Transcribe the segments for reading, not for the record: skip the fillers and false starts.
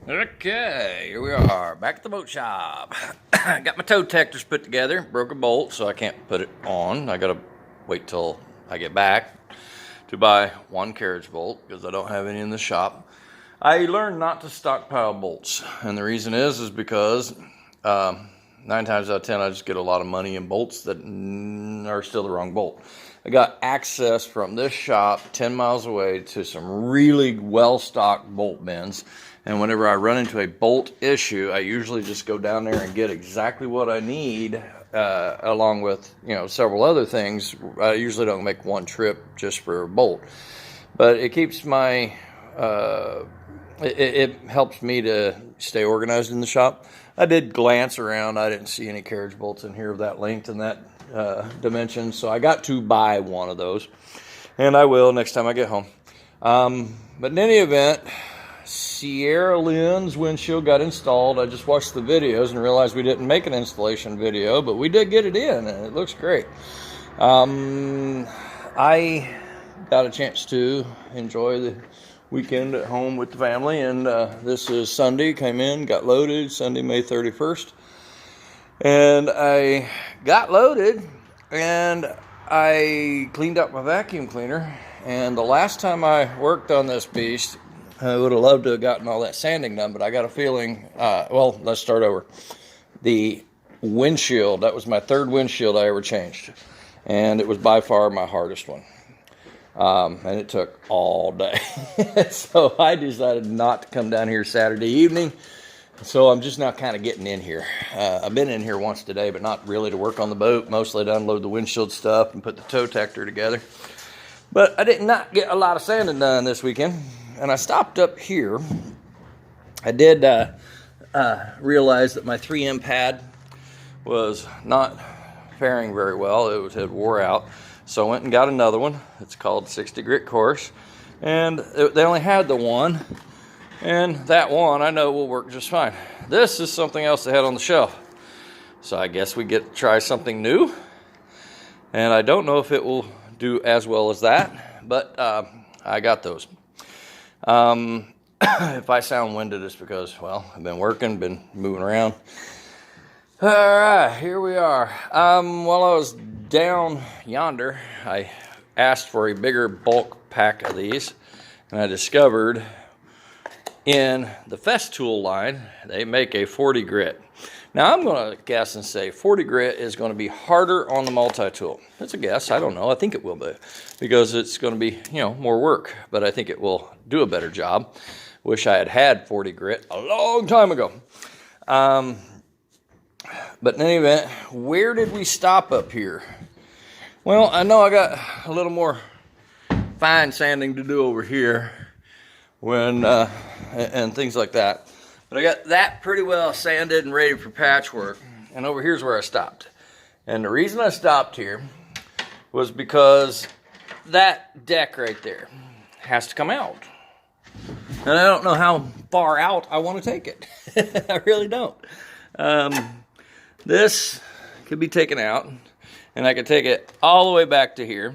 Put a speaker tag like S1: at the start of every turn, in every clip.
S1: Okay, here we are, back at the boat shop. Got my toe detectors put together, broke a bolt, so I can't put it on. I gotta wait till I get back to buy one carriage bolt because I don't have any in the shop. I learned not to stockpile bolts, and the reason is because 9 times out of 10 I just get a lot of money in bolts that are still the wrong bolt. I got access from this shop 10 miles away to some really well-stocked bolt bins. And whenever I run into a bolt issue, I usually just go down there and get exactly what I need, along with, several other things. I usually don't make one trip just for a bolt. But it keeps my, it helps me to stay organized in the shop. I did glance around. I didn't see any carriage bolts in here of that length and that dimension. So I got to buy one of those. And I will next time I get home. But in any event, Sierra Lynn's windshield got installed. I just watched the videos and realized we didn't make an installation video, but we did get it in, and it looks great. I got a chance to enjoy the weekend at home with the family, and this is Sunday. Came in, got loaded, Sunday, May 31st. And I got loaded, and I cleaned out my vacuum cleaner. And the last time I worked on this beast, I would have loved to have gotten all that sanding done, but I got a feeling, well, let's start over. The windshield, that was my third windshield I ever changed, and it was by far my hardest one. And it took all day. So I decided not to come down here Saturday evening. So I'm just now kind of getting in here. I've been in here once today, but not really to work on the boat, mostly to unload the windshield stuff and put the toe detector together. But I did not get a lot of sanding done this weekend. And I stopped up here. I did realize that my 3M pad was not faring very well. It had wore out. So I went and got another one. It's called 60 Grit Course. And they only had the one. And that one I know will work just fine. This is something else they had on the shelf. So I guess we get to try something new. And I don't know if it will do as well as that. But I got those. If I sound winded, it's because, well, I've been working, been moving around. All right, here we are. While I was down yonder, I asked for a bigger bulk pack of these, and I discovered in the Festool line, they make a 40 grit. Now, I'm going to guess and say 40 grit is going to be harder on the multi-tool. That's a guess. I don't know. I think it will be because it's going to be, more work. But I think it will do a better job. Wish I had had 40 grit a long time ago. But in any event, where did we stop up here? Well, I know I got a little more fine sanding to do over here and things like that. But I got that pretty well sanded and ready for patchwork. And over here's where I stopped. And the reason I stopped here was because that deck right there has to come out. And I don't know how far out I want to take it. I really don't. This could be taken out. And I could take it all the way back to here.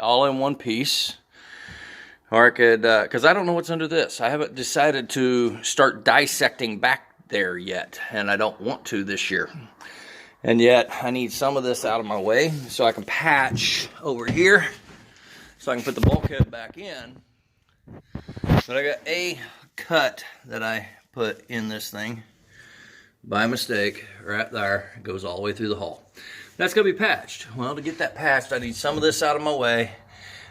S1: All in one piece. Or I could, because I don't know what's under this. I haven't decided to start dissecting back there yet. And I don't want to this year. And yet, I need some of this out of my way so I can patch over here. So I can put the bulkhead back in. But I got a cut that I put in this thing by mistake right there. It goes all the way through the hull. That's going to be patched. Well, to get that patched, I need some of this out of my way.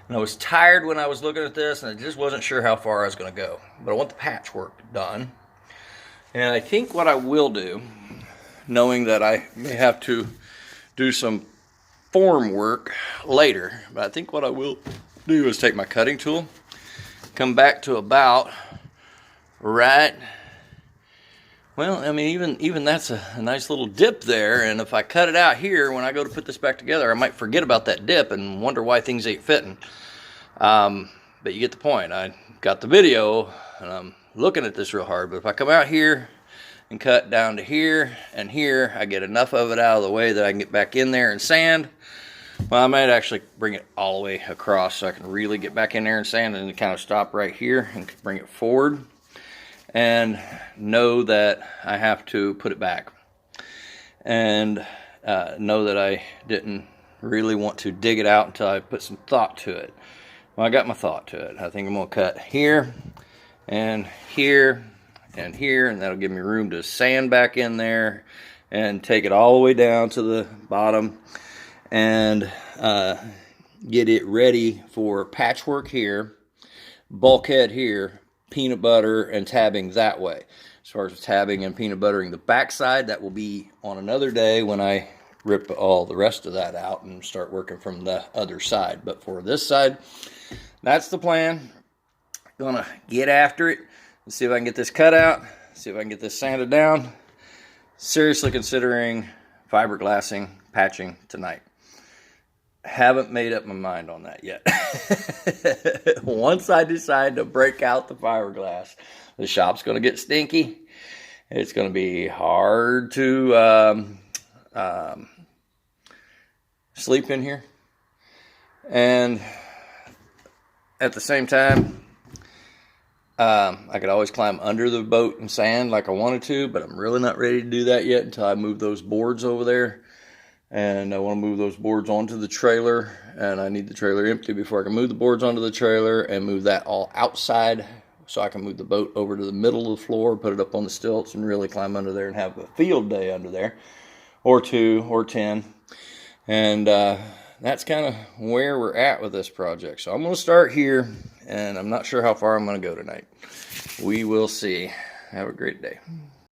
S1: And I was tired when I was looking at this, and I just wasn't sure how far I was going to go. But I want the patchwork done. And I think what I will do, knowing that I may have to do some form work later, but I think what I will do is take my cutting tool, come back to about right, well, I mean, even that's a nice little dip there, and if I cut it out here, when I go to put this back together, I might forget about that dip and wonder why things ain't fitting. But you get the point. I got the video, and I'm looking at this real hard, but if I come out here and cut down to here and here, I get enough of it out of the way that I can get back in there and sand. Well, I might actually bring it all the way across so I can really get back in there and sand and kind of stop right here and bring it forward. and know that I have to put it back, and know that I didn't really want to dig it out until I put some thought to it. Well, I got my thought to it. I think I'm going to cut here and here and here, and that'll give me room to sand back in there and take it all the way down to the bottom and get it ready for patchwork here, bulkhead here, peanut butter and tabbing that way. As far as tabbing and peanut buttering the backside, that will be on another day when I rip all the rest of that out and start working from the other side. But for this side, that's the plan. Gonna get after it and see if I can get this cut out, see if I can get this sanded down. Seriously considering fiberglassing, patching tonight. Haven't made up my mind on that yet. Once I decide to break out the fiberglass, the shop's going to get stinky. It's going to be hard to sleep in here. And at the same time, I could always climb under the boat and sand like I wanted to, but I'm really not ready to do that yet until I move those boards over there. And I want to move those boards onto the trailer, and I need the trailer empty before I can move the boards onto the trailer and move that all outside so I can move the boat over to the middle of the floor, put it up on the stilts, and really climb under there and have a field day under there, or 2 or 10. And that's kind of where we're at with this project. So I'm going to start here, and I'm not sure how far I'm going to go tonight. We will see. Have a great day.